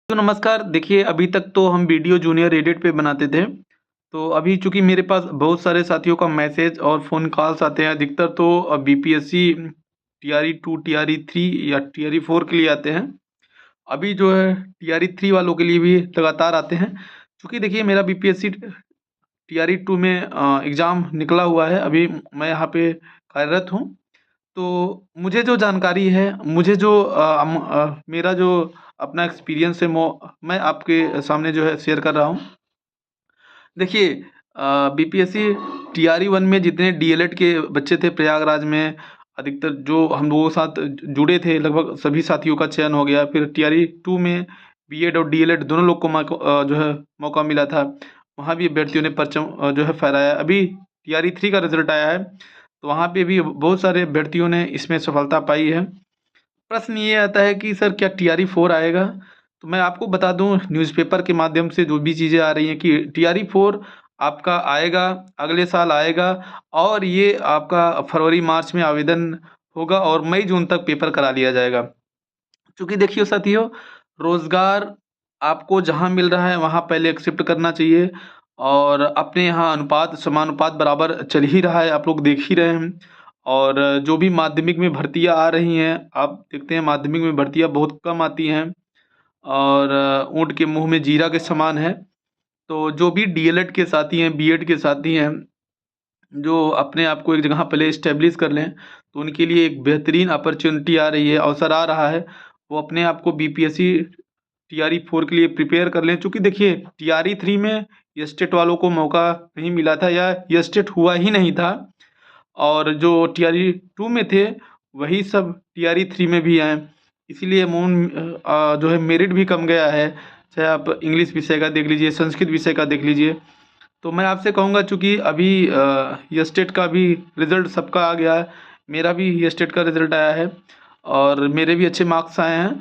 तो नमस्कार। देखिए, अभी तक तो हम वीडियो जूनियर एडिट पे बनाते थे। तो अभी चूँकि मेरे पास बहुत सारे साथियों का मैसेज और फ़ोन कॉल्स आते हैं, अधिकतर तो बीपीएससी टीआरई 2, टीआरई 3 या टीआरई 4 के लिए आते हैं। अभी जो है टीआरई 3 वालों के लिए भी लगातार आते हैं। चूँकि देखिए मेरा बीपीएससी टीआरई 2 में एग्ज़ाम निकला हुआ है, अभी मैं यहाँ पे कार्यरत हूँ। तो मुझे जो जानकारी है, मुझे जो मेरा जो अपना एक्सपीरियंस है मैं आपके सामने जो है शेयर कर रहा हूँ। देखिए बीपीएससी टीआरई 1 में जितने डीएलएड के बच्चे थे प्रयागराज में, अधिकतर जो हम लोगों के साथ जुड़े थे, लगभग सभी साथियों का चयन हो गया। फिर टीआरई 2 में बीएड और डीएलएड दोनों लोग को जो है मौका मिला था। वहाँ भी अभ्यर्थियों ने परचम जो है फहराया। अभी टीआरई 3 का रिज़ल्ट आया है, तो वहाँ पे भी बहुत सारे अभ्यर्थियों ने इसमें सफलता पाई है। प्रश्न ये आता है कि सर क्या टीआरई 4 आएगा? तो मैं आपको बता दूँ न्यूज़पेपर के माध्यम से जो भी चीज़ें आ रही हैं कि टीआरई 4 आपका आएगा, अगले साल आएगा और ये आपका फरवरी-मार्च में आवेदन होगा और मई-जून तक पेपर करा लिया जाएगा। चूँकि देखिए साथियों, रोज़गार आपको जहाँ मिल रहा है वहाँ पहले एक्सेप्ट करना चाहिए और अपने यहाँ अनुपात समानुपात बराबर चल ही रहा है, आप लोग देख ही रहे हैं। और जो भी माध्यमिक में भर्तियाँ आ रही हैं, आप देखते हैं माध्यमिक में भर्तियाँ बहुत कम आती हैं और ऊँट के मुँह में जीरा के समान है। तो जो भी डीएलएड के साथी हैं, बीएड के साथी हैं, जो अपने आप को एक जगह पहले एस्टेब्लिश कर लें, तो उनके लिए एक बेहतरीन अपॉर्च्युनिटी आ रही है, अवसर आ रहा है। वो अपने आप को बीपीएससी टीआरई 4 के लिए प्रिपेयर कर लें। चूँकि देखिए टीआरई 3 में एस्टेट वालों को मौका नहीं मिला था या एस्टेट हुआ ही नहीं था और जो टीआरई 2 में थे, वही सब टीआरई 3 में भी आए। इसीलिए जो है मेरिट भी कम गया है, चाहे आप इंग्लिश विषय का देख लीजिए, संस्कृत विषय का देख लीजिए। तो मैं आपसे कहूँगा चूँकि अभी एस्टेट का भी रिज़ल्ट सबका आ गया है, मेरा भी एस्टेट का रिज़ल्ट आया है और मेरे भी अच्छे मार्क्स आए हैं।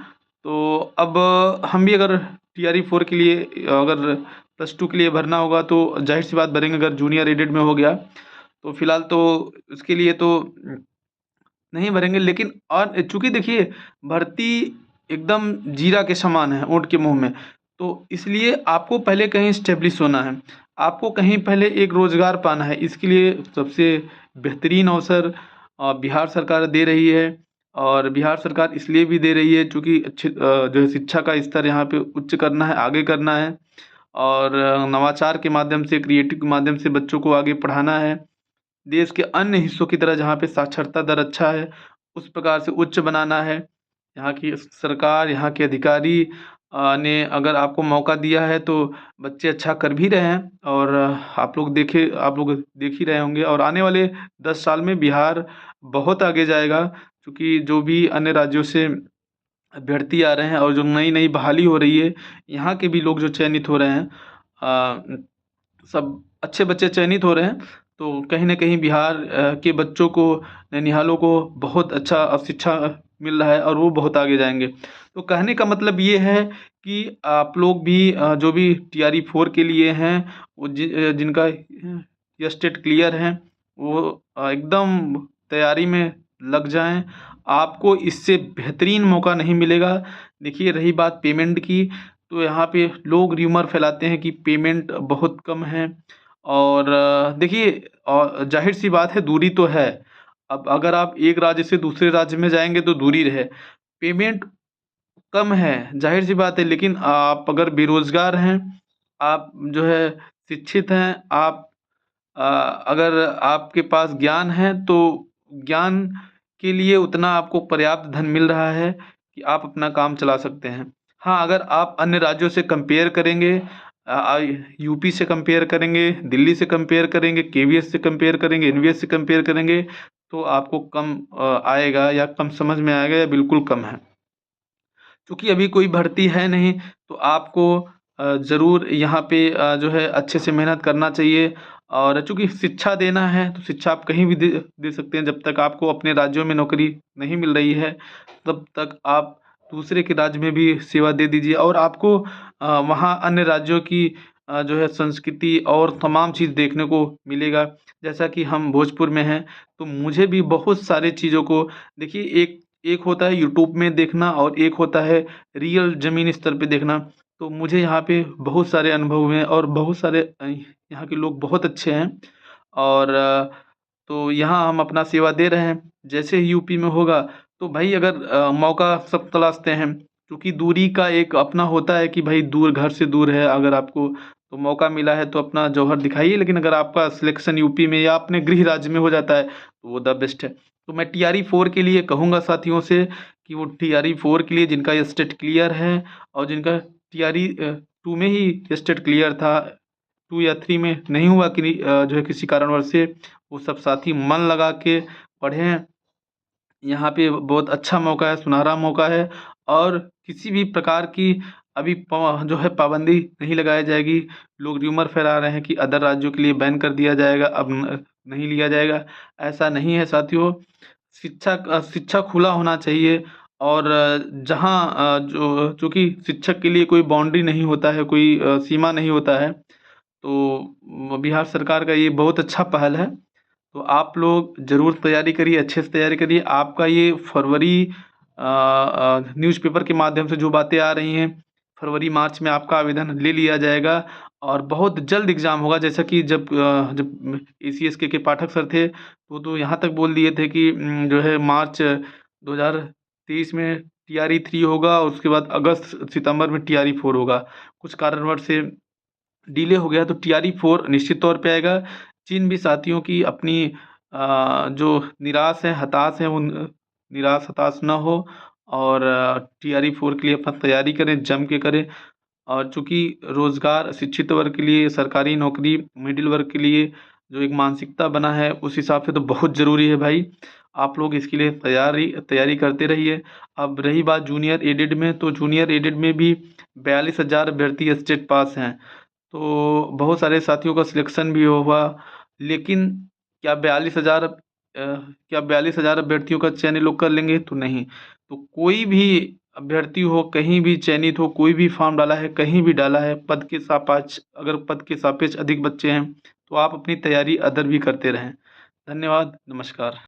तो अब हम भी अगर टीआरई 4 के लिए अगर +2 के लिए भरना होगा तो ज़ाहिर-सी बात भरेंगे, अगर जूनियर एडेड में हो गया। तो फिलहाल तो उसके लिए तो नहीं भरेंगे, लेकिन और चूँकि देखिए भर्ती एकदम जीरा के समान है ऊँट के मुँह में, तो इसलिए आपको पहले कहीं एस्टेब्लिश होना है। आपको कहीं पहले एक रोज़गार पाना है। इसके लिए सबसे बेहतरीन अवसर बिहार सरकार दे रही है और बिहार सरकार इसलिए भी दे रही है चूँकि जो है शिक्षा का स्तर यहाँ पे उच्च करना है, आगे करना है और नवाचार के माध्यम से, क्रिएटिव के माध्यम से बच्चों को आगे पढ़ाना है। देश के अन्य हिस्सों की तरह जहाँ पे साक्षरता दर अच्छा है, उस प्रकार से उच्च बनाना है। यहाँ की सरकार, यहाँ के अधिकारी ने अगर आपको मौका दिया है तो बच्चे अच्छा कर भी रहे हैं और आप लोग देख ही रहे होंगे और आने वाले 10 साल में बिहार बहुत आगे जाएगा, क्योंकि जो भी अन्य राज्यों से अभ्यर्थी आ रहे हैं और जो नई-नई बहाली हो रही है, यहाँ के भी लोग जो चयनित हो रहे हैं, सब अच्छे बच्चे चयनित हो रहे हैं। तो कहीं न कहीं बिहार के बच्चों को, ननिहालों को बहुत अच्छा शिक्षा मिल रहा है और वो बहुत आगे जाएँगे। तो कहने का मतलब ये है कि आप लोग भी जो भी टीआरई 4 के लिए हैं, वो जिनका स्टेट क्लियर है, वो एकदम तैयारी में लग जाएँ। आपको इससे बेहतरीन मौका नहीं मिलेगा। देखिए रही बात पेमेंट की, तो यहाँ पे लोग र्यूमर फैलाते हैं कि पेमेंट बहुत कम है और देखिए ज़ाहिर-सी बात है, दूरी तो है। अब अगर आप एक राज्य से दूसरे राज्य में जाएँगे तो दूरी है। पेमेंट कम है, ज़ाहिर-सी बात है, लेकिन आप अगर बेरोज़गार हैं, आप जो है शिक्षित हैं, आप अ, अगर आपके पास ज्ञान है तो ज्ञान के लिए उतना आपको पर्याप्त धन मिल रहा है कि आप अपना काम चला सकते हैं। हाँ, अगर आप अन्य राज्यों से कंपेयर करेंगे, यूपी से कंपेयर करेंगे, दिल्ली से कंपेयर करेंगे, केवीएस से कंपेयर करेंगे, एनवीएस से कंपेयर करेंगे, तो आपको कम आएगा या कम समझ में आएगा या बिल्कुल कम है। चूँकि अभी कोई भर्ती है नहीं, तो आपको ज़रूर यहाँ पे जो है अच्छे से मेहनत करना चाहिए और चूँकि शिक्षा देना है, तो शिक्षा आप कहीं भी दे दे सकते हैं। जब तक आपको अपने राज्यों में नौकरी नहीं मिल रही है, तब तक आप दूसरे के राज्य में भी सेवा दे दीजिए और आपको वहाँ अन्य राज्यों की जो है संस्कृति और तमाम चीज़ देखने को मिलेगा। जैसा कि हम भोजपुर में हैं, तो मुझे भी बहुत सारी चीज़ों को देखिए, एक एक होता है यूट्यूब में देखना और एक होता है रियल ज़मीनी स्तर पे देखना। तो मुझे यहाँ पे बहुत सारे अनुभव हुए हैं और बहुत सारे यहाँ के लोग बहुत अच्छे हैं और तो यहाँ हम अपना सेवा दे रहे हैं। जैसे ही यूपी में होगा तो भाई अगर मौका सब तलाशते हैं, क्योंकि दूरी का एक अपना होता है कि भाई दूर, घर से दूर है, अगर आपको तो मौका मिला है तो अपना जौहर दिखाइए। लेकिन अगर आपका सिलेक्शन यूपी में या अपने गृह राज्य में हो जाता है तो वो द बेस्ट है। तो मैं टीआरई 4 के लिए कहूँगा साथियों से कि वो टीआरई 4 के लिए जिनका स्टेट क्लियर है और जिनका टीआरई 2 में ही स्टेट क्लियर था, 2 या 3 में नहीं हुआ कि जो है किसी कारणवश से, वो सब साथी मन लगा के पढ़ें। यहाँ पे बहुत अच्छा मौका है, सुनहरा मौका है और किसी भी प्रकार की अभी जो है पाबंदी नहीं लगाई जाएगी। लोग र्यूमर फैला रहे हैं कि अदर राज्यों के लिए बैन कर दिया जाएगा, अब नहीं लिया जाएगा। ऐसा नहीं है साथियों। शिक्षा खुला होना चाहिए और जहाँ जो चूँकि शिक्षक के लिए कोई बाउंड्री नहीं होता है, कोई सीमा नहीं होता है। तो बिहार सरकार का ये बहुत अच्छा पहल है। तो आप लोग ज़रूर तैयारी करिए, अच्छे से तैयारी करिए। आपका ये फरवरी न्यूज़पेपर के माध्यम से जो बातें आ रही हैं, फरवरी मार्च में आपका आवेदन ले लिया जाएगा और बहुत जल्द एग्ज़ाम होगा। जैसा कि जब एसीएसके के पाठक सर थे, वो तो यहाँ तक बोल दिए थे कि जो है मार्च 2023 में टीआरई 3 होगा और उसके बाद अगस्त सितंबर में टीआरई 4 होगा। कुछ कारणवश से डिले हो गया तो टीआरई 4 निश्चित तौर पे आएगा। जिन भी साथियों की अपनी जो निराश है, हताश है, उन निराश हताश ना हो और टीआरई 4 के लिए अपना तैयारी करें, जम के करें। और चूँकि रोज़गार शिक्षित वर्ग के लिए, सरकारी नौकरी मिडिल वर्ग के लिए जो एक मानसिकता बना है, उस हिसाब से तो बहुत ज़रूरी है भाई। आप लोग इसके लिए तैयारी करते रहिए। अब रही बात जूनियर एडेड में, तो जूनियर एडेड में भी 42,000 अभ्यर्थी स्टेट पास हैं। तो बहुत सारे साथियों का सिलेक्शन भी हुआ, लेकिन क्या 42,000 अभ्यर्थियों का चयन ये लोग कर लेंगे? तो नहीं। तो कोई भी अभ्यर्थी हो, कहीं भी चयनित हो, कोई भी फॉर्म डाला है, कहीं भी डाला है, पद के सापेक्ष, अगर पद के सापेक्ष अधिक बच्चे हैं तो आप अपनी तैयारी अदर भी करते रहें। धन्यवाद, नमस्कार।